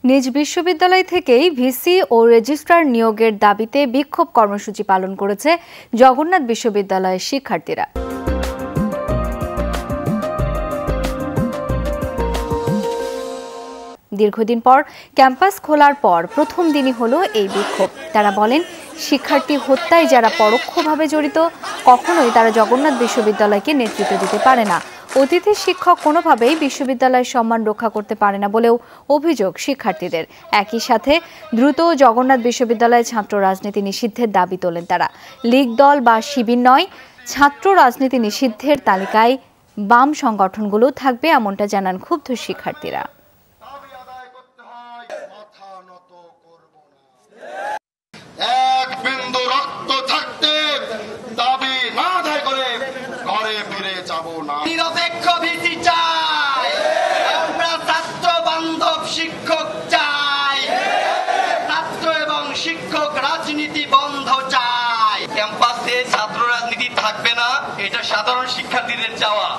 নিজ বিশ্ববিদ্যালয় থেকেই ভিসি ও রেজিস্ট্রার নিয়োগের দাবিতে বিক্ষোভ কর্মসূচি পালন করেছে জগন্নাথ বিশ্ববিদ্যালয়ের শিক্ষার্থীরা। দীর্ঘদিন পর ক্যাম্পাস খোলার পর প্রথম দিনই হলো এই বিক্ষোভ। তারা বলেন, শিক্ষার্থী হত্যায় যারা পরোক্ষভাবে জড়িত, কখনোই তারা জগন্নাথ বিশ্ববিদ্যালয়কে নেতৃত্ব দিতে পারে না। অতিথি শিক্ষক কোনোভাবেই বিশ্ববিদ্যালয়ের সম্মান রক্ষা করতে পারে না বলেও অভিযোগ শিক্ষার্থীদের। একই সাথে দ্রুত জগন্নাথ বিশ্ববিদ্যালয়ে ছাত্র রাজনীতি নিষিদ্ধের দাবি তোলেন তারা। লীগ দল বা শিবির নয়, ছাত্র রাজনীতি নিষিদ্ধের তালিকায় বাম সংগঠনগুলো থাকবে, এমনটা জানান ক্ষুব্ধ শিক্ষার্থীরা। এক বিন্দু রক্ত থাকতে দাবি না আদায় করে ঘরে ফিরে যাব না। নিরপেক্ষ ভিসি চাই, আমরা ছাত্র বান্ধব শিক্ষক চাই, ছাত্র এবং শিক্ষক রাজনীতি বন্ধ চাই। ক্যাম্পাসে ছাত্র রাজনীতি থাকবে না, এটা সাধারণ শিক্ষার্থীদের চাওয়া।